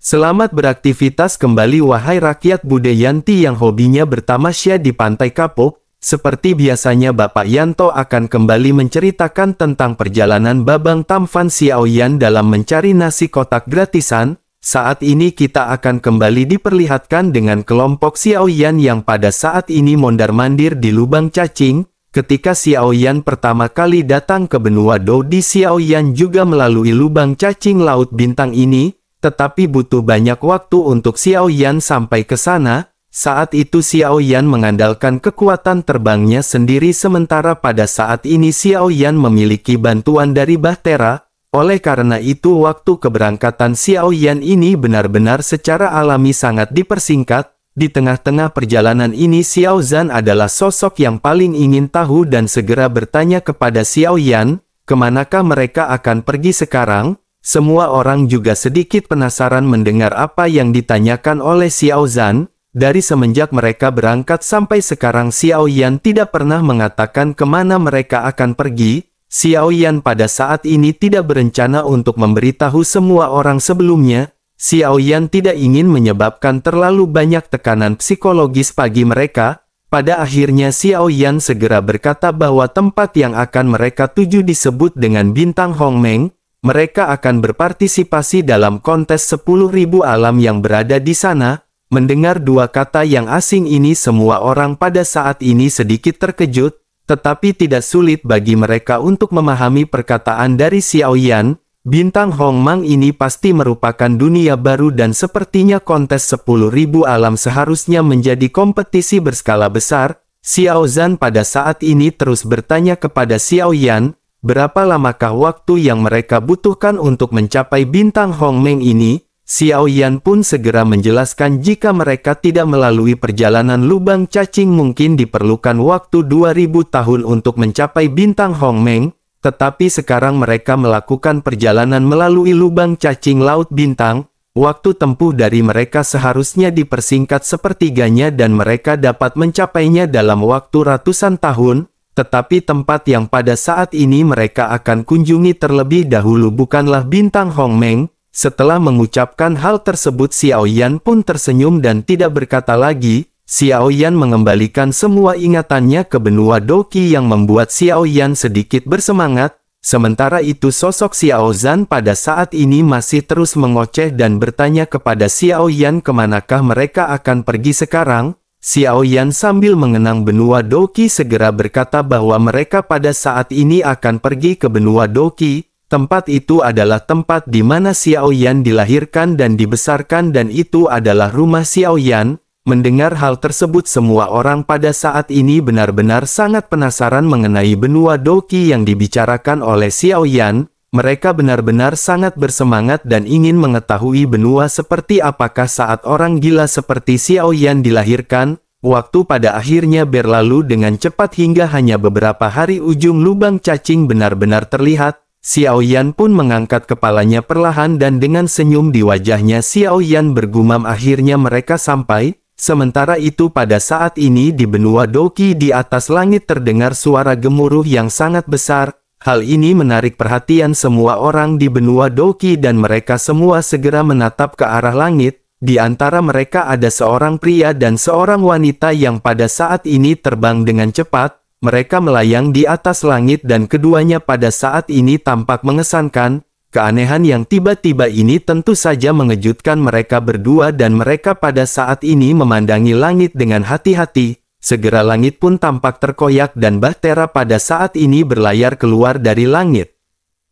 Selamat beraktivitas kembali wahai rakyat Budayanti yang hobinya bertamasya di Pantai Kapuk. Seperti biasanya Bapak Yanto akan kembali menceritakan tentang perjalanan Babang Tampan Xiaoyan dalam mencari nasi kotak gratisan. Saat ini kita akan kembali diperlihatkan dengan kelompok Xiaoyan yang pada saat ini mondar-mandir di lubang cacing. Ketika Xiaoyan pertama kali datang ke benua Dodi, Xiaoyan juga melalui lubang cacing laut bintang ini. Tetapi butuh banyak waktu untuk Xiaoyan sampai ke sana. Saat itu Xiaoyan mengandalkan kekuatan terbangnya sendiri, sementara pada saat ini Xiaoyan memiliki bantuan dari Bahtera. Oleh karena itu waktu keberangkatan Xiaoyan ini benar-benar secara alami sangat dipersingkat. Di tengah-tengah perjalanan ini Xiaozan adalah sosok yang paling ingin tahu dan segera bertanya kepada Xiaoyan, kemanakah mereka akan pergi sekarang? Semua orang juga sedikit penasaran mendengar apa yang ditanyakan oleh Xiaozan. Dari semenjak mereka berangkat sampai sekarang Xiaoyan tidak pernah mengatakan kemana mereka akan pergi. Xiaoyan pada saat ini tidak berencana untuk memberitahu semua orang sebelumnya. Xiaoyan tidak ingin menyebabkan terlalu banyak tekanan psikologis bagi mereka. Pada akhirnya Xiaoyan segera berkata bahwa tempat yang akan mereka tuju disebut dengan Bintang Hongmeng. Mereka akan berpartisipasi dalam kontes 10.000 alam yang berada di sana. Mendengar dua kata yang asing ini semua orang pada saat ini sedikit terkejut, tetapi tidak sulit bagi mereka untuk memahami perkataan dari Xiaoyan. Bintang Hongmeng ini pasti merupakan dunia baru dan sepertinya kontes 10.000 alam seharusnya menjadi kompetisi berskala besar. Xiaozan pada saat ini terus bertanya kepada Xiaoyan, berapa lamakah waktu yang mereka butuhkan untuk mencapai Bintang Hongmeng ini? Xiaoyan pun segera menjelaskan jika mereka tidak melalui perjalanan lubang cacing mungkin diperlukan waktu 2000 tahun untuk mencapai Bintang Hongmeng, tetapi sekarang mereka melakukan perjalanan melalui lubang cacing laut bintang. Waktu tempuh dari mereka seharusnya dipersingkat sepertiganya dan mereka dapat mencapainya dalam waktu ratusan tahun. Tetapi tempat yang pada saat ini mereka akan kunjungi terlebih dahulu bukanlah Bintang Hongmeng. Setelah mengucapkan hal tersebut Xiaoyan pun tersenyum dan tidak berkata lagi. Xiaoyan mengembalikan semua ingatannya ke benua Doqi yang membuat Xiaoyan sedikit bersemangat. Sementara itu sosok Xiaozan pada saat ini masih terus mengoceh dan bertanya kepada Xiaoyan kemanakah mereka akan pergi sekarang. Xiaoyan sambil mengenang benua Doqi segera berkata bahwa mereka pada saat ini akan pergi ke benua Doqi. Tempat itu adalah tempat di mana Xiaoyan dilahirkan dan dibesarkan dan itu adalah rumah Xiaoyan. Mendengar hal tersebut semua orang pada saat ini benar-benar sangat penasaran mengenai benua Doqi yang dibicarakan oleh Xiaoyan. Mereka benar-benar sangat bersemangat dan ingin mengetahui benua seperti apakah saat orang gila seperti Xiaoyan dilahirkan. Waktu pada akhirnya berlalu dengan cepat hingga hanya beberapa hari ujung lubang cacing benar-benar terlihat. Xiaoyan pun mengangkat kepalanya perlahan dan dengan senyum di wajahnya Xiaoyan bergumam akhirnya mereka sampai. Sementara itu pada saat ini di benua Doqi di atas langit terdengar suara gemuruh yang sangat besar. Hal ini menarik perhatian semua orang di benua Doqi dan mereka semua segera menatap ke arah langit. Di antara mereka ada seorang pria dan seorang wanita yang pada saat ini terbang dengan cepat. Mereka melayang di atas langit dan keduanya pada saat ini tampak mengesankan. Keanehan yang tiba-tiba ini tentu saja mengejutkan mereka berdua dan mereka pada saat ini memandangi langit dengan hati-hati. Segera langit pun tampak terkoyak dan Bahtera pada saat ini berlayar keluar dari langit.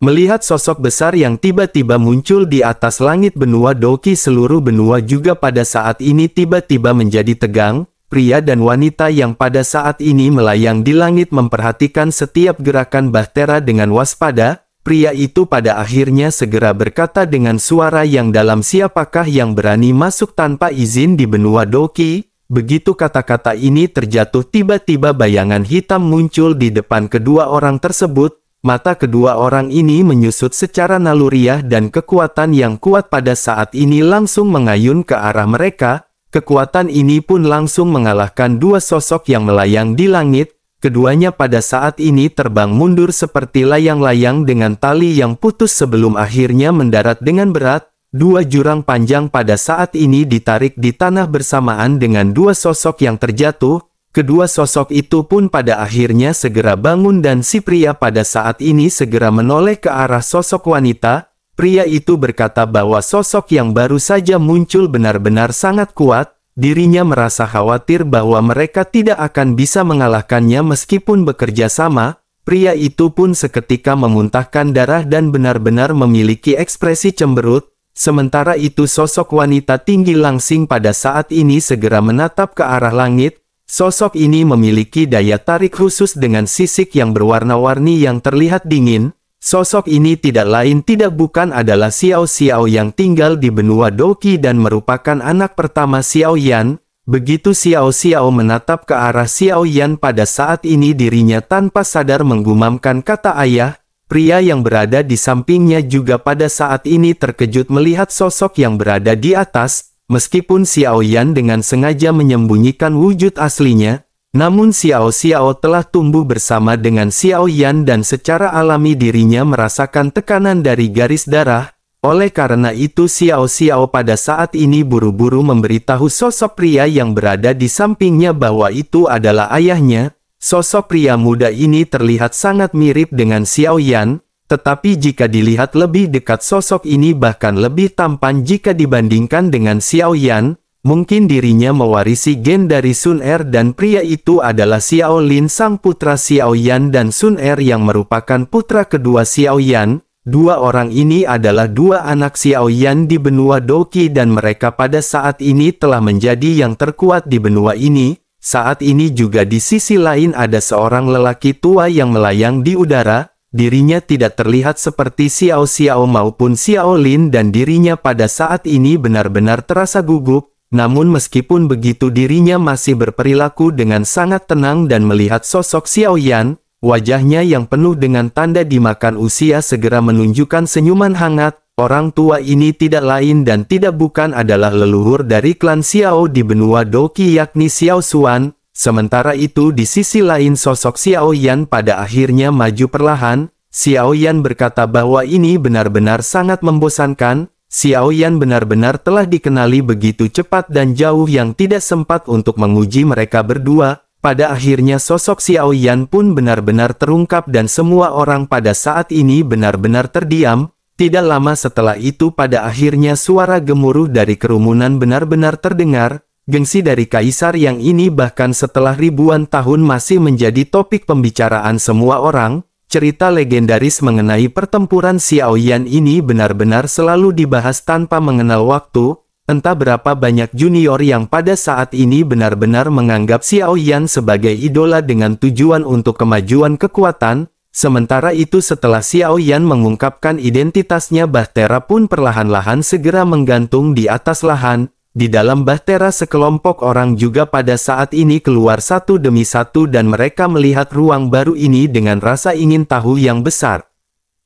Melihat sosok besar yang tiba-tiba muncul di atas langit benua Doqi, seluruh benua juga pada saat ini tiba-tiba menjadi tegang. Pria dan wanita yang pada saat ini melayang di langit memperhatikan setiap gerakan Bahtera dengan waspada. Pria itu pada akhirnya segera berkata dengan suara yang dalam, siapakah yang berani masuk tanpa izin di benua Doqi? Begitu kata-kata ini terjatuh tiba-tiba bayangan hitam muncul di depan kedua orang tersebut. Mata kedua orang ini menyusut secara naluriah dan kekuatan yang kuat pada saat ini langsung mengayun ke arah mereka. Kekuatan ini pun langsung mengalahkan dua sosok yang melayang di langit. Keduanya pada saat ini terbang mundur seperti layang-layang dengan tali yang putus sebelum akhirnya mendarat dengan berat. Dua jurang panjang pada saat ini ditarik di tanah bersamaan dengan dua sosok yang terjatuh. Kedua sosok itu pun pada akhirnya segera bangun dan si pria pada saat ini segera menoleh ke arah sosok wanita. Pria itu berkata bahwa sosok yang baru saja muncul benar-benar sangat kuat. Dirinya merasa khawatir bahwa mereka tidak akan bisa mengalahkannya meskipun bekerja sama. Pria itu pun seketika memuntahkan darah dan benar-benar memiliki ekspresi cemberut. Sementara itu sosok wanita tinggi langsing pada saat ini segera menatap ke arah langit. Sosok ini memiliki daya tarik khusus dengan sisik yang berwarna-warni yang terlihat dingin. Sosok ini tidak lain tidak bukan adalah Xiao Xiao yang tinggal di benua Doqi dan merupakan anak pertama Xiao Yan. Begitu Xiao Xiao menatap ke arah Xiao Yan pada saat ini dirinya tanpa sadar menggumamkan kata ayah. Pria yang berada di sampingnya juga pada saat ini terkejut melihat sosok yang berada di atas. Meskipun Xiao Yan dengan sengaja menyembunyikan wujud aslinya, namun Xiao Xiao telah tumbuh bersama dengan Xiao Yan dan secara alami dirinya merasakan tekanan dari garis darah. Oleh karena itu Xiao Xiao pada saat ini buru-buru memberitahu sosok pria yang berada di sampingnya bahwa itu adalah ayahnya. Sosok pria muda ini terlihat sangat mirip dengan Xiao Yan, tetapi jika dilihat lebih dekat sosok ini bahkan lebih tampan jika dibandingkan dengan Xiao Yan. Mungkin dirinya mewarisi gen dari Sun Er dan pria itu adalah Xiao Lin sang putra Xiao Yan dan Sun Er yang merupakan putra kedua Xiao Yan. Dua orang ini adalah dua anak Xiao Yan di benua Doqi dan mereka pada saat ini telah menjadi yang terkuat di benua ini. Saat ini juga di sisi lain ada seorang lelaki tua yang melayang di udara. Dirinya tidak terlihat seperti Xiao Xiao maupun Xiao Lin dan dirinya pada saat ini benar-benar terasa gugup. Namun meskipun begitu dirinya masih berperilaku dengan sangat tenang dan melihat sosok Xiao Yan. Wajahnya yang penuh dengan tanda dimakan usia segera menunjukkan senyuman hangat. Orang tua ini tidak lain dan tidak bukan adalah leluhur dari klan Xiao di benua Doqi yakni Xiao Xuan. Sementara itu di sisi lain sosok Xiao Yan pada akhirnya maju perlahan. Xiao Yan berkata bahwa ini benar-benar sangat membosankan. Xiao Yan benar-benar telah dikenali begitu cepat dan jauh yang tidak sempat untuk menguji mereka berdua. Pada akhirnya sosok Xiao Yan pun benar-benar terungkap dan semua orang pada saat ini benar-benar terdiam. Tidak lama setelah itu pada akhirnya suara gemuruh dari kerumunan benar-benar terdengar. Gengsi dari kaisar yang ini bahkan setelah ribuan tahun masih menjadi topik pembicaraan semua orang. Cerita legendaris mengenai pertempuran Xiao Yan ini benar-benar selalu dibahas tanpa mengenal waktu. Entah berapa banyak junior yang pada saat ini benar-benar menganggap Xiao Yan sebagai idola dengan tujuan untuk kemajuan kekuatan. Sementara itu setelah Xiao Yan mengungkapkan identitasnya Bahtera pun perlahan-lahan segera menggantung di atas lahan. Di dalam Bahtera sekelompok orang juga pada saat ini keluar satu demi satu dan mereka melihat ruang baru ini dengan rasa ingin tahu yang besar.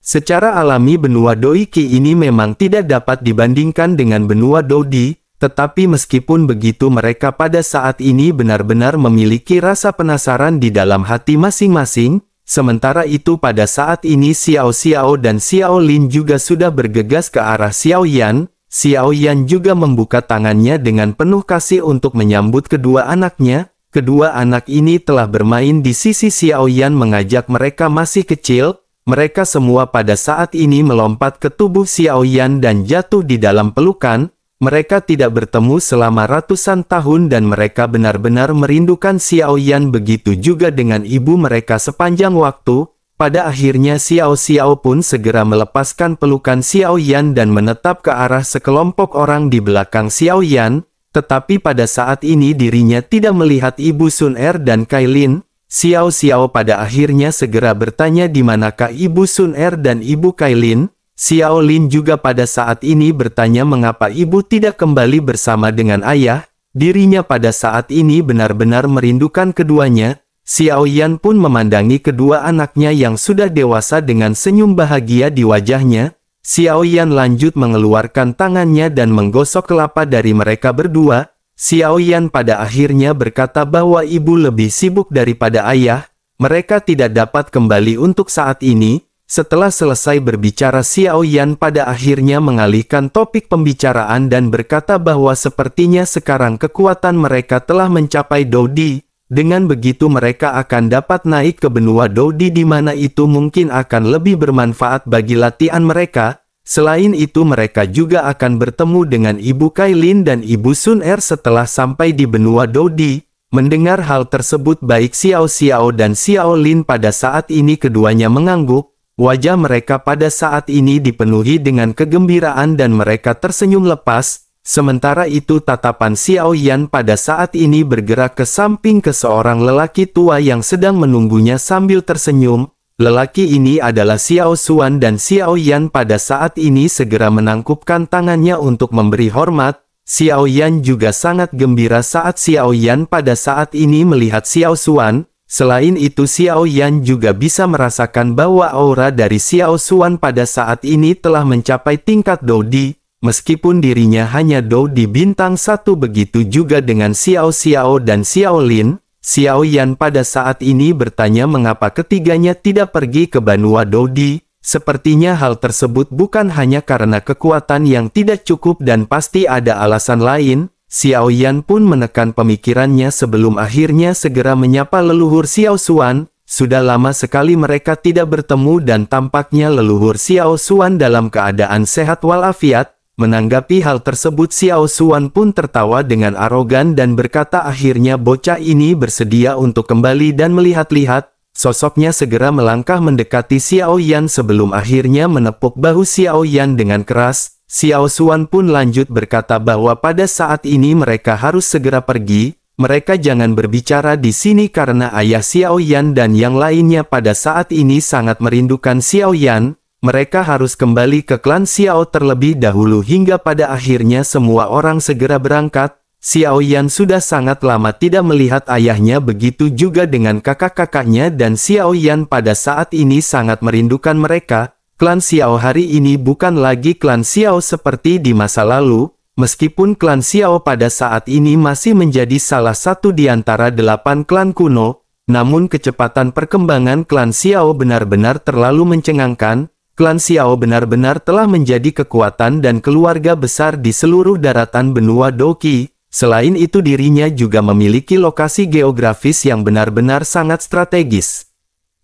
Secara alami benua Doqi ini memang tidak dapat dibandingkan dengan benua Dodi, tetapi meskipun begitu mereka pada saat ini benar-benar memiliki rasa penasaran di dalam hati masing-masing. Sementara itu pada saat ini Xiao Xiao dan Xiao Lin juga sudah bergegas ke arah Xiao Yan. Xiao Yan juga membuka tangannya dengan penuh kasih untuk menyambut kedua anaknya. Kedua anak ini telah bermain di sisi Xiao Yan mengajak mereka masih kecil. Mereka semua pada saat ini melompat ke tubuh Xiao Yan dan jatuh di dalam pelukan. Mereka tidak bertemu selama ratusan tahun dan mereka benar-benar merindukan Xiao Yan begitu juga dengan ibu mereka sepanjang waktu. Pada akhirnya Xiao Xiao pun segera melepaskan pelukan Xiao Yan dan menetap ke arah sekelompok orang di belakang Xiao Yan. Tetapi pada saat ini dirinya tidak melihat ibu Sun Er dan Kailin. Xiao Xiao pada akhirnya segera bertanya di manakah ibu Sun Er dan ibu Kailin. Xiao Lin juga pada saat ini bertanya mengapa ibu tidak kembali bersama dengan ayah. Dirinya pada saat ini benar-benar merindukan keduanya. Xiao Yan pun memandangi kedua anaknya yang sudah dewasa dengan senyum bahagia di wajahnya. Xiao Yan lanjut mengeluarkan tangannya dan menggosok kelapa dari mereka berdua. Xiao Yan pada akhirnya berkata bahwa ibu lebih sibuk daripada ayah. Mereka tidak dapat kembali untuk saat ini. Setelah selesai berbicara, Xiao Yan pada akhirnya mengalihkan topik pembicaraan dan berkata bahwa sepertinya sekarang kekuatan mereka telah mencapai Dodi. Dengan begitu mereka akan dapat naik ke benua Dodi di mana itu mungkin akan lebih bermanfaat bagi latihan mereka. Selain itu mereka juga akan bertemu dengan Ibu Kailin dan Ibu Sun Er setelah sampai di benua Dodi. Mendengar hal tersebut baik Xiao Xiao dan Xiao Lin pada saat ini keduanya mengangguk. Wajah mereka pada saat ini dipenuhi dengan kegembiraan dan mereka tersenyum lepas. Sementara itu tatapan Xiao Yan pada saat ini bergerak ke samping ke seorang lelaki tua yang sedang menunggunya sambil tersenyum. Lelaki ini adalah Xiao Xuan dan Xiao Yan pada saat ini segera menangkupkan tangannya untuk memberi hormat. Xiao Yan juga sangat gembira saat Xiao Yan pada saat ini melihat Xiao Xuan. Selain itu Xiao Yan juga bisa merasakan bahwa aura dari Xiao Xuan pada saat ini telah mencapai tingkat Dodi, meskipun dirinya hanya Dodi bintang 1. Begitu juga dengan Xiao Xiao dan Xiao Lin. Xiao Yan pada saat ini bertanya mengapa ketiganya tidak pergi ke benua Dodi. Sepertinya hal tersebut bukan hanya karena kekuatan yang tidak cukup dan pasti ada alasan lain. Xiao Yan pun menekan pemikirannya sebelum akhirnya segera menyapa leluhur Xiao Xuan. Sudah lama sekali mereka tidak bertemu dan tampaknya leluhur Xiao Xuan dalam keadaan sehat walafiat. Menanggapi hal tersebut Xiao Xuan pun tertawa dengan arogan dan berkata akhirnya bocah ini bersedia untuk kembali dan melihat-lihat. Sosoknya segera melangkah mendekati Xiao Yan sebelum akhirnya menepuk bahu Xiao Yan dengan keras. Xiao Xuan pun lanjut berkata bahwa pada saat ini mereka harus segera pergi. Mereka jangan berbicara di sini karena ayah Xiao Yan dan yang lainnya pada saat ini sangat merindukan Xiao Yan. Mereka harus kembali ke klan Xiao terlebih dahulu hingga pada akhirnya semua orang segera berangkat. Xiao Yan sudah sangat lama tidak melihat ayahnya, begitu juga dengan kakak-kakaknya dan Xiao Yan pada saat ini sangat merindukan mereka. Klan Xiao hari ini bukan lagi klan Xiao seperti di masa lalu, meskipun klan Xiao pada saat ini masih menjadi salah satu di antara 8 klan kuno, namun kecepatan perkembangan klan Xiao benar-benar terlalu mencengangkan. Klan Xiao benar-benar telah menjadi kekuatan dan keluarga besar di seluruh daratan benua Doqi. Selain itu dirinya juga memiliki lokasi geografis yang benar-benar sangat strategis.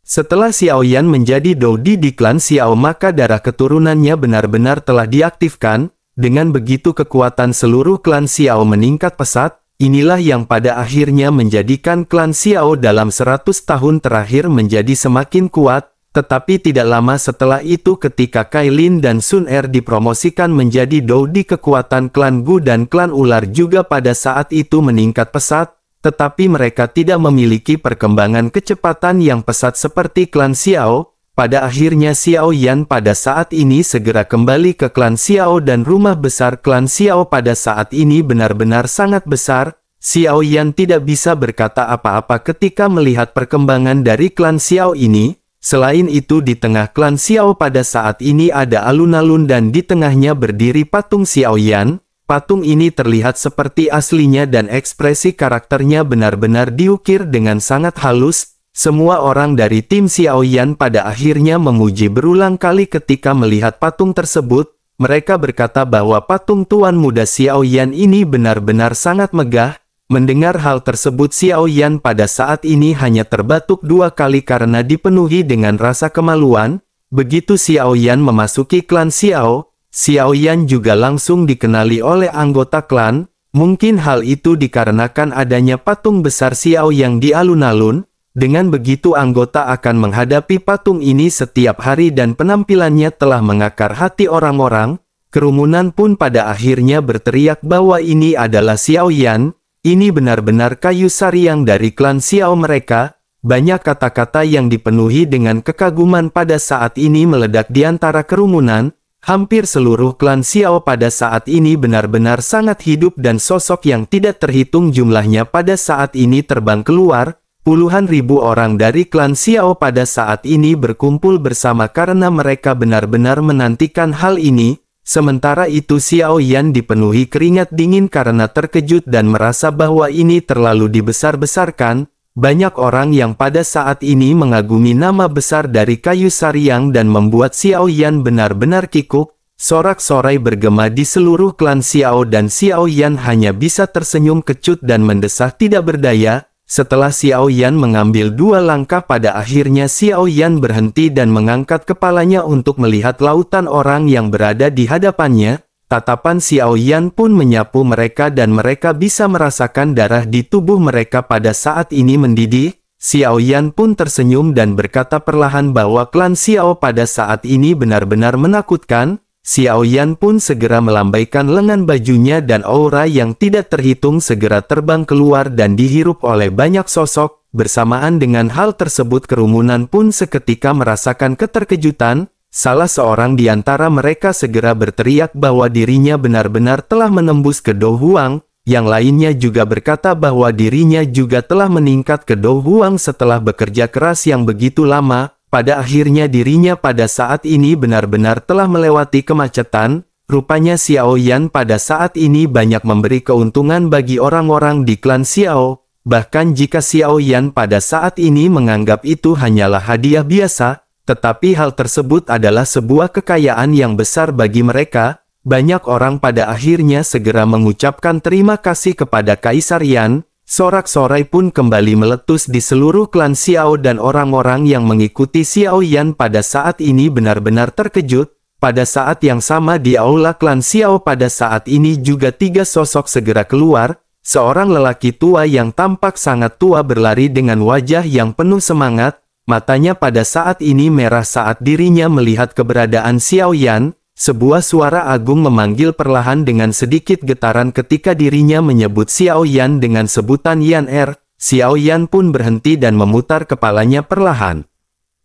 Setelah Xiao Yan menjadi Dodi di klan Xiao maka darah keturunannya benar-benar telah diaktifkan. Dengan begitu kekuatan seluruh klan Xiao meningkat pesat. Inilah yang pada akhirnya menjadikan klan Xiao dalam 100 tahun terakhir menjadi semakin kuat. Tetapi tidak lama setelah itu ketika Kailin dan Sun Er dipromosikan menjadi Dodi, kekuatan klan Gu dan klan Ular juga pada saat itu meningkat pesat. Tetapi mereka tidak memiliki perkembangan kecepatan yang pesat seperti klan Xiao. Pada akhirnya Xiao Yan pada saat ini segera kembali ke klan Xiao dan rumah besar klan Xiao pada saat ini benar-benar sangat besar. Xiao Yan tidak bisa berkata apa-apa ketika melihat perkembangan dari klan Xiao ini. Selain itu di tengah klan Xiao pada saat ini ada alun-alun dan di tengahnya berdiri patung Xiao Yan. Patung ini terlihat seperti aslinya dan ekspresi karakternya benar-benar diukir dengan sangat halus. Semua orang dari tim Xiao Yan pada akhirnya memuji berulang kali ketika melihat patung tersebut. Mereka berkata bahwa patung tuan muda Xiao Yan ini benar-benar sangat megah. Mendengar hal tersebut Xiao Yan pada saat ini hanya terbatuk 2 kali karena dipenuhi dengan rasa kemaluan. Begitu Xiao Yan memasuki klan Xiao, Xiao Yan juga langsung dikenali oleh anggota klan. Mungkin hal itu dikarenakan adanya patung besar Xiao yang di alun-alun. Dengan begitu anggota akan menghadapi patung ini setiap hari dan penampilannya telah mengakar hati orang-orang. Kerumunan pun pada akhirnya berteriak bahwa ini adalah Xiao Yan. Ini benar-benar kayu sariang dari klan Xiao mereka. Banyak kata-kata yang dipenuhi dengan kekaguman pada saat ini meledak di antara kerumunan. Hampir seluruh klan Xiao pada saat ini benar-benar sangat hidup dan sosok yang tidak terhitung jumlahnya pada saat ini terbang keluar. Puluhan ribu orang dari klan Xiao pada saat ini berkumpul bersama karena mereka benar-benar menantikan hal ini. Sementara itu Xiao Yan dipenuhi keringat dingin karena terkejut dan merasa bahwa ini terlalu dibesar-besarkan. Banyak orang yang pada saat ini mengagumi nama besar dari kayu sariang dan membuat Xiao Yan benar-benar kikuk. Sorak-sorai bergema di seluruh klan Xiao dan Xiao Yan hanya bisa tersenyum kecut dan mendesah tidak berdaya. Setelah Xiao Yan mengambil 2 langkah pada akhirnya Xiao Yan berhenti dan mengangkat kepalanya untuk melihat lautan orang yang berada di hadapannya. Tatapan Xiao Yan pun menyapu mereka dan mereka bisa merasakan darah di tubuh mereka pada saat ini mendidih. Xiao Yan pun tersenyum dan berkata perlahan bahwa klan Xiao pada saat ini benar-benar menakutkan. Xiao Yan pun segera melambaikan lengan bajunya dan aura yang tidak terhitung segera terbang keluar dan dihirup oleh banyak sosok. Bersamaan dengan hal tersebut kerumunan pun seketika merasakan keterkejutan. Salah seorang di antara mereka segera berteriak bahwa dirinya benar-benar telah menembus ke Do Huang. Yang lainnya juga berkata bahwa dirinya juga telah meningkat ke Do Huang setelah bekerja keras yang begitu lama. Pada akhirnya dirinya pada saat ini benar-benar telah melewati kemacetan. Rupanya Xiao Yan pada saat ini banyak memberi keuntungan bagi orang-orang di klan Xiao. Bahkan jika Xiao Yan pada saat ini menganggap itu hanyalah hadiah biasa, tetapi hal tersebut adalah sebuah kekayaan yang besar bagi mereka. Banyak orang pada akhirnya segera mengucapkan terima kasih kepada Kaisar Yan. Sorak-sorai pun kembali meletus di seluruh klan Xiao dan orang-orang yang mengikuti Xiao Yan pada saat ini benar-benar terkejut. Pada saat yang sama di aula klan Xiao pada saat ini juga 3 sosok segera keluar. Seorang lelaki tua yang tampak sangat tua berlari dengan wajah yang penuh semangat. Matanya pada saat ini merah saat dirinya melihat keberadaan Xiao Yan. Sebuah suara agung memanggil perlahan dengan sedikit getaran ketika dirinya menyebut Xiao Yan dengan sebutan Yan Er. Xiao Yan pun berhenti dan memutar kepalanya perlahan.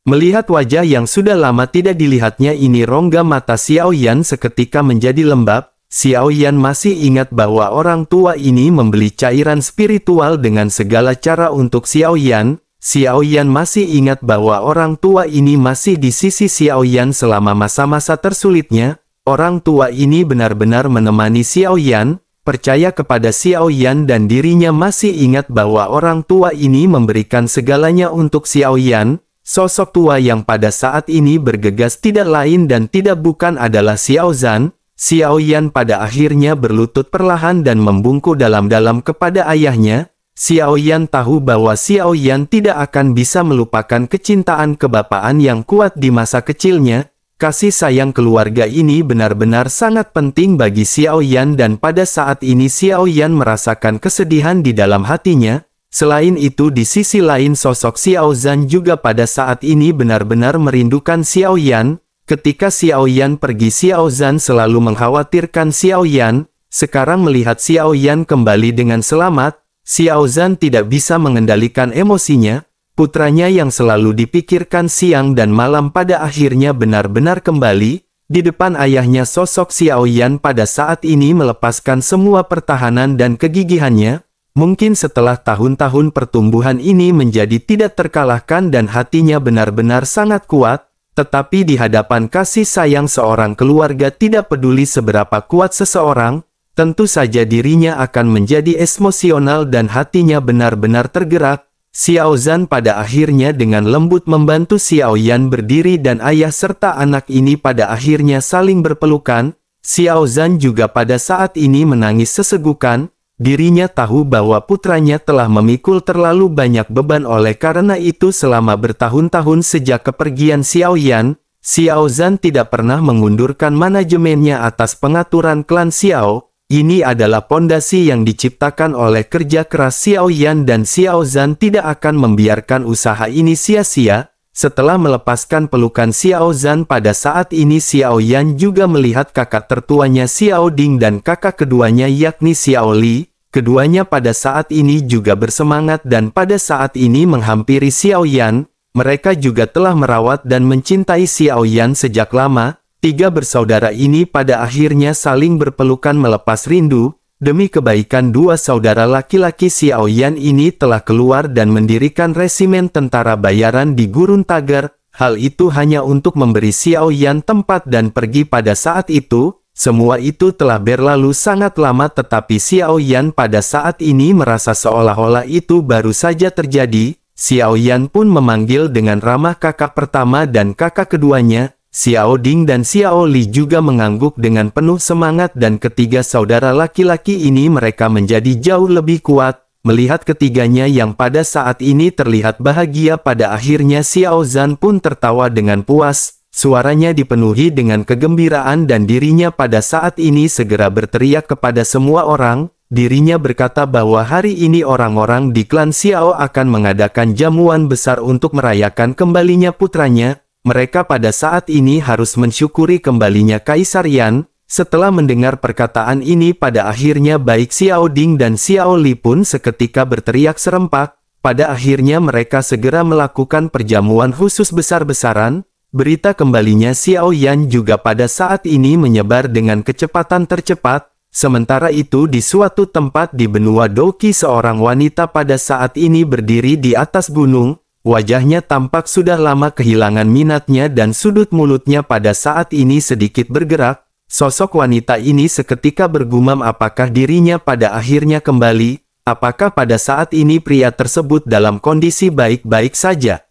Melihat wajah yang sudah lama tidak dilihatnya ini rongga mata Xiao Yan seketika menjadi lembab. Xiao Yan masih ingat bahwa orang tua ini membeli cairan spiritual dengan segala cara untuk Xiao Yan. Xiao Yan masih ingat bahwa orang tua ini masih di sisi Xiao Yan selama masa-masa tersulitnya. Orang tua ini benar-benar menemani Xiao Yan, percaya kepada Xiao Yan dan dirinya masih ingat bahwa orang tua ini memberikan segalanya untuk Xiao Yan. Sosok tua yang pada saat ini bergegas tidak lain dan tidak bukan adalah Xiao Zhan. Xiao Yan pada akhirnya berlutut perlahan dan membungkuk dalam-dalam kepada ayahnya. Xiao Yan tahu bahwa Xiao Yan tidak akan bisa melupakan kecintaan kebapaan yang kuat di masa kecilnya. Kasih sayang keluarga ini benar-benar sangat penting bagi Xiao Yan dan pada saat ini Xiao Yan merasakan kesedihan di dalam hatinya. Selain itu di sisi lain sosok Xiao Zhan juga pada saat ini benar-benar merindukan Xiao Yan. Ketika Xiao Yan pergi Xiao Zhan selalu mengkhawatirkan Xiao Yan. Sekarang melihat Xiao Yan kembali dengan selamat, Xiao Zhan tidak bisa mengendalikan emosinya. Putranya yang selalu dipikirkan siang dan malam pada akhirnya benar-benar kembali. Di depan ayahnya sosok Xiao Yan pada saat ini melepaskan semua pertahanan dan kegigihannya. Mungkin setelah tahun-tahun pertumbuhan ini menjadi tidak terkalahkan dan hatinya benar-benar sangat kuat. Tetapi di hadapan kasih sayang seorang keluarga tidak peduli seberapa kuat seseorang. Tentu saja dirinya akan menjadi emosional dan hatinya benar-benar tergerak. Xiao Zhan pada akhirnya dengan lembut membantu Xiao Yan berdiri dan ayah serta anak ini pada akhirnya saling berpelukan. Xiao Zhan juga pada saat ini menangis sesegukan. Dirinya tahu bahwa putranya telah memikul terlalu banyak beban oleh karena itu selama bertahun-tahun sejak kepergian Xiao Yan. Xiao Zhan tidak pernah mengundurkan manajemennya atas pengaturan klan Xiao. Ini adalah pondasi yang diciptakan oleh kerja keras Xiao Yan dan Xiao Zhan tidak akan membiarkan usaha ini sia-sia. Setelah melepaskan pelukan Xiao Zhan pada saat ini Xiao Yan juga melihat kakak tertuanya Xiao Ding dan kakak keduanya yakni Xiao Li. Keduanya pada saat ini juga bersemangat dan pada saat ini menghampiri Xiao Yan. Mereka juga telah merawat dan mencintai Xiao Yan sejak lama. 3 bersaudara ini pada akhirnya saling berpelukan melepas rindu. Demi kebaikan 2 saudara laki-laki Xiao Yan ini telah keluar dan mendirikan resimen tentara bayaran di Gurun Tagar. Hal itu hanya untuk memberi Xiao Yan tempat dan pergi pada saat itu. Semua itu telah berlalu sangat lama, tetapi Xiao Yan pada saat ini merasa seolah-olah itu baru saja terjadi. Xiao Yan pun memanggil dengan ramah kakak pertama dan kakak keduanya. Xiao Ding dan Xiao Li juga mengangguk dengan penuh semangat, dan ketiga saudara laki-laki ini mereka menjadi jauh lebih kuat. Melihat ketiganya yang pada saat ini terlihat bahagia, pada akhirnya Xiao Zhan pun tertawa dengan puas. Suaranya dipenuhi dengan kegembiraan dan dirinya pada saat ini segera berteriak kepada semua orang. Dirinya berkata bahwa hari ini orang-orang di klan Xiao akan mengadakan jamuan besar untuk merayakan kembalinya putranya. Mereka pada saat ini harus mensyukuri kembalinya Kaisar Yan. Setelah mendengar perkataan ini, pada akhirnya baik Xiao Ding dan Xiao Li pun seketika berteriak serempak. Pada akhirnya mereka segera melakukan perjamuan khusus besar-besaran. Berita kembalinya Xiao Yan juga pada saat ini menyebar dengan kecepatan tercepat. Sementara itu di suatu tempat di benua Doki, seorang wanita pada saat ini berdiri di atas gunung. Wajahnya tampak sudah lama kehilangan minatnya dan sudut mulutnya pada saat ini sedikit bergerak. Sosok wanita ini seketika bergumam apakah dirinya pada akhirnya kembali. Apakah pada saat ini pria tersebut dalam kondisi baik-baik saja?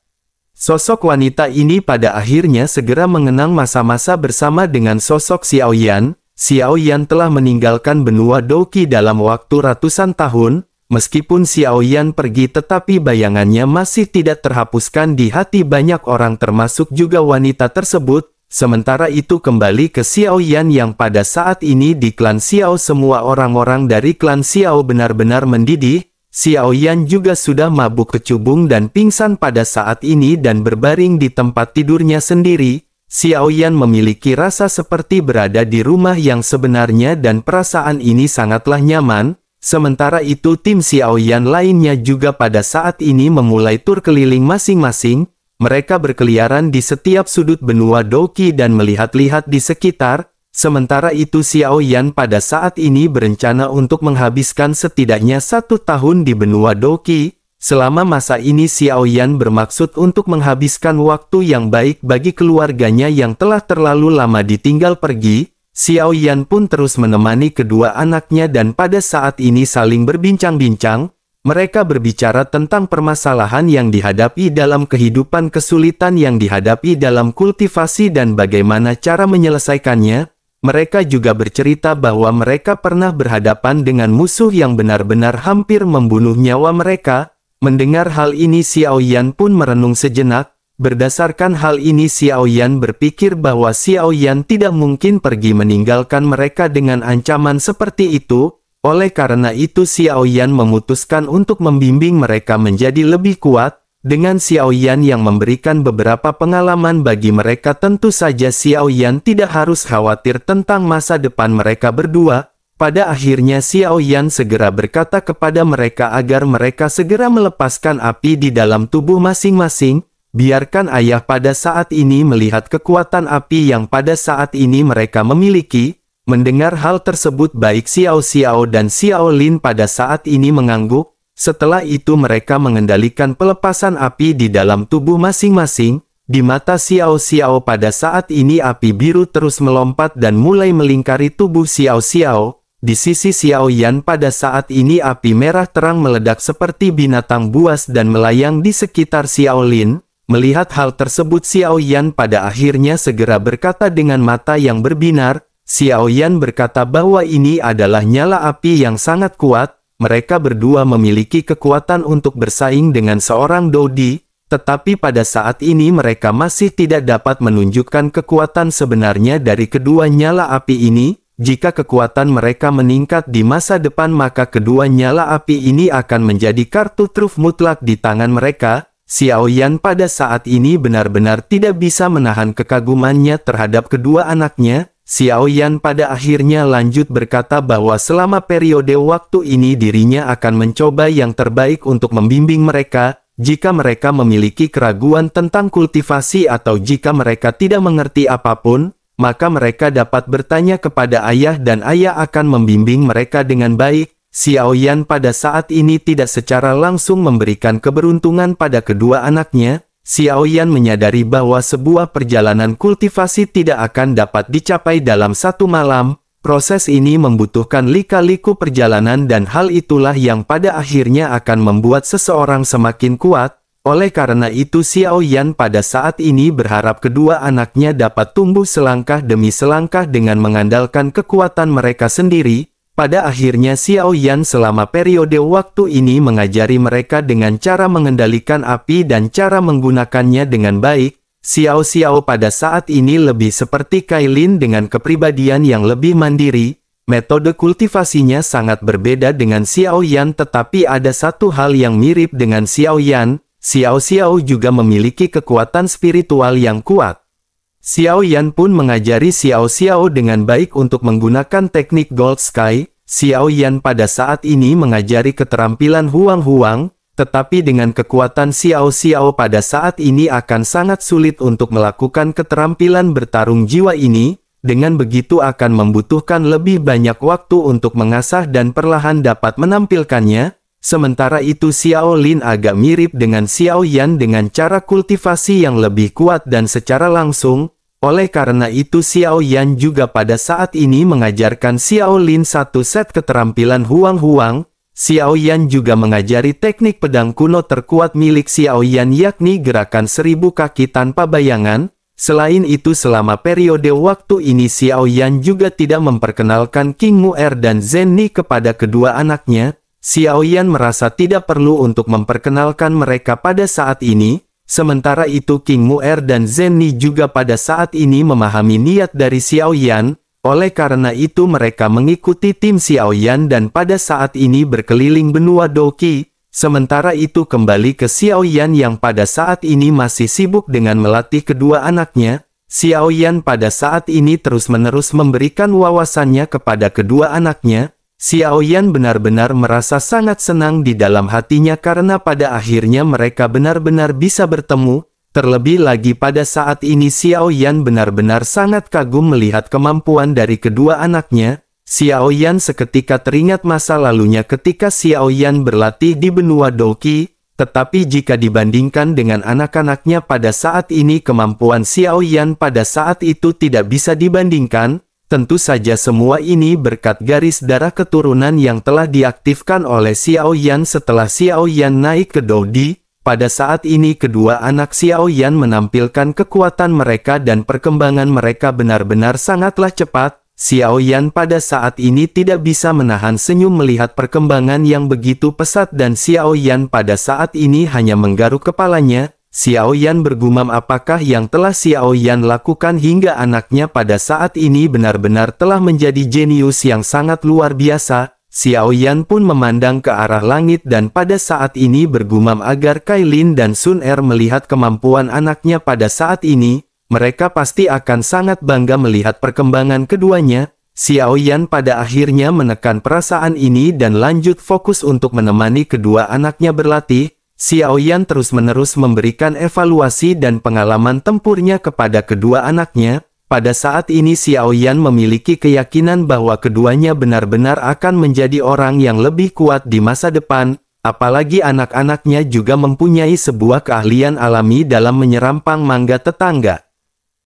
Sosok wanita ini pada akhirnya segera mengenang masa-masa bersama dengan sosok Xiao Yan. Xiao Yan telah meninggalkan benua Doki dalam waktu ratusan tahun. Meskipun Xiao Yan pergi, tetapi bayangannya masih tidak terhapuskan di hati banyak orang termasuk juga wanita tersebut. Sementara itu kembali ke Xiao Yan yang pada saat ini di klan Xiao semua orang-orang dari klan Xiao benar-benar mendidih. Xiao Yan juga sudah mabuk kecubung dan pingsan pada saat ini dan berbaring di tempat tidurnya sendiri. Xiao Yan memiliki rasa seperti berada di rumah yang sebenarnya dan perasaan ini sangatlah nyaman. Sementara itu tim Xiao Yan lainnya juga pada saat ini memulai tur keliling masing-masing. Mereka berkeliaran di setiap sudut benua Doki dan melihat-lihat di sekitar. Sementara itu Xiao Yan pada saat ini berencana untuk menghabiskan setidaknya 1 tahun di benua Doki. Selama masa ini Xiao Yan bermaksud untuk menghabiskan waktu yang baik bagi keluarganya yang telah terlalu lama ditinggal pergi. Xiao Yan pun terus menemani kedua anaknya dan pada saat ini saling berbincang-bincang. Mereka berbicara tentang permasalahan yang dihadapi dalam kehidupan, kesulitan yang dihadapi dalam kultivasi dan bagaimana cara menyelesaikannya. Mereka juga bercerita bahwa mereka pernah berhadapan dengan musuh yang benar-benar hampir membunuh nyawa mereka. Mendengar hal ini Xiao Yan pun merenung sejenak. Berdasarkan hal ini Xiao Yan berpikir bahwa Xiao Yan tidak mungkin pergi meninggalkan mereka dengan ancaman seperti itu. Oleh karena itu Xiao Yan memutuskan untuk membimbing mereka menjadi lebih kuat. Dengan Xiao Yan yang memberikan beberapa pengalaman bagi mereka, tentu saja Xiao Yan tidak harus khawatir tentang masa depan mereka berdua. Pada akhirnya Xiao Yan segera berkata kepada mereka agar mereka segera melepaskan api di dalam tubuh masing-masing. Biarkan ayah pada saat ini melihat kekuatan api yang pada saat ini mereka miliki. Mendengar hal tersebut baik Xiao Xiao dan Xiao Lin pada saat ini mengangguk. Setelah itu mereka mengendalikan pelepasan api di dalam tubuh masing-masing. Di mata Xiao Xiao pada saat ini api biru terus melompat dan mulai melingkari tubuh Xiao Xiao. Di sisi Xiao Yan pada saat ini api merah terang meledak seperti binatang buas dan melayang di sekitar Xiao Lin. Melihat hal tersebut Xiao Yan pada akhirnya segera berkata dengan mata yang berbinar. Xiao Yan berkata bahwa ini adalah nyala api yang sangat kuat. Mereka berdua memiliki kekuatan untuk bersaing dengan seorang Dodi. Tetapi pada saat ini mereka masih tidak dapat menunjukkan kekuatan sebenarnya dari kedua nyala api ini. Jika kekuatan mereka meningkat di masa depan maka kedua nyala api ini akan menjadi kartu truf mutlak di tangan mereka. Xiao Yan pada saat ini benar-benar tidak bisa menahan kekagumannya terhadap kedua anaknya. Xiao Yan pada akhirnya lanjut berkata bahwa selama periode waktu ini dirinya akan mencoba yang terbaik untuk membimbing mereka. Jika mereka memiliki keraguan tentang kultivasi atau jika mereka tidak mengerti apapun, maka mereka dapat bertanya kepada ayah dan ayah akan membimbing mereka dengan baik. Xiao Yan pada saat ini tidak secara langsung memberikan keberuntungan pada kedua anaknya. Xiao Yan menyadari bahwa sebuah perjalanan kultivasi tidak akan dapat dicapai dalam satu malam. Proses ini membutuhkan lika-liku perjalanan dan hal itulah yang pada akhirnya akan membuat seseorang semakin kuat. Oleh karena itu Xiao Yan pada saat ini berharap kedua anaknya dapat tumbuh selangkah demi selangkah dengan mengandalkan kekuatan mereka sendiri. Pada akhirnya Xiao Yan selama periode waktu ini mengajari mereka dengan cara mengendalikan api dan cara menggunakannya dengan baik. Xiao pada saat ini lebih seperti Kailin dengan kepribadian yang lebih mandiri. Metode kultivasinya sangat berbeda dengan Xiao Yan, tetapi ada satu hal yang mirip dengan Xiao Yan. Xiao juga memiliki kekuatan spiritual yang kuat. Xiao Yan pun mengajari Xiao dengan baik untuk menggunakan teknik Gold Sky. Xiao Yan pada saat ini mengajari keterampilan Huang, tetapi dengan kekuatan Xiao pada saat ini akan sangat sulit untuk melakukan keterampilan bertarung jiwa ini. Dengan begitu akan membutuhkan lebih banyak waktu untuk mengasah dan perlahan dapat menampilkannya. Sementara itu Xiao Lin agak mirip dengan Xiao Yan dengan cara kultivasi yang lebih kuat dan secara langsung. Oleh karena itu Xiao Yan juga pada saat ini mengajarkan Xiao Lin satu set keterampilan Huang. Xiao Yan juga mengajari teknik pedang kuno terkuat milik Xiao Yan, yakni gerakan 1000 kaki tanpa bayangan. Selain itu selama periode waktu ini Xiao Yan juga tidak memperkenalkan King Mu'er dan Zhen Ni kepada kedua anaknya. Xiao Yan merasa tidak perlu untuk memperkenalkan mereka pada saat ini. Sementara itu King Mu'er dan Zhen Ni juga pada saat ini memahami niat dari Xiao Yan. Oleh karena itu mereka mengikuti tim Xiao Yan dan pada saat ini berkeliling benua Doqi. Sementara itu kembali ke Xiao Yan yang pada saat ini masih sibuk dengan melatih kedua anaknya. Xiao Yan pada saat ini terus-menerus memberikan wawasannya kepada kedua anaknya. Xiao Yan benar-benar merasa sangat senang di dalam hatinya karena pada akhirnya mereka benar-benar bisa bertemu. Terlebih lagi pada saat ini Xiao Yan benar-benar sangat kagum melihat kemampuan dari kedua anaknya. Xiao Yan seketika teringat masa lalunya ketika Xiao Yan berlatih di benua Doqi. Tetapi jika dibandingkan dengan anak-anaknya pada saat ini kemampuan Xiao Yan pada saat itu tidak bisa dibandingkan. Tentu saja semua ini berkat garis darah keturunan yang telah diaktifkan oleh Xiao Yan setelah Xiao Yan naik ke Dodi. Pada saat ini kedua anak Xiao Yan menampilkan kekuatan mereka dan perkembangan mereka benar-benar sangatlah cepat. Xiao Yan pada saat ini tidak bisa menahan senyum melihat perkembangan yang begitu pesat dan Xiao Yan pada saat ini hanya menggaruk kepalanya. Xiao Yan bergumam apakah yang telah Xiao Yan lakukan hingga anaknya pada saat ini benar-benar telah menjadi jenius yang sangat luar biasa. Xiao Yan pun memandang ke arah langit dan pada saat ini bergumam agar Kailin dan Sun Er melihat kemampuan anaknya pada saat ini. Mereka pasti akan sangat bangga melihat perkembangan keduanya. Xiao Yan pada akhirnya menekan perasaan ini dan lanjut fokus untuk menemani kedua anaknya berlatih. Xiao Yan terus-menerus memberikan evaluasi dan pengalaman tempurnya kepada kedua anaknya. Pada saat ini Xiao Yan memiliki keyakinan bahwa keduanya benar-benar akan menjadi orang yang lebih kuat di masa depan. Apalagi anak-anaknya juga mempunyai sebuah keahlian alami dalam menyerampang mangga tetangga.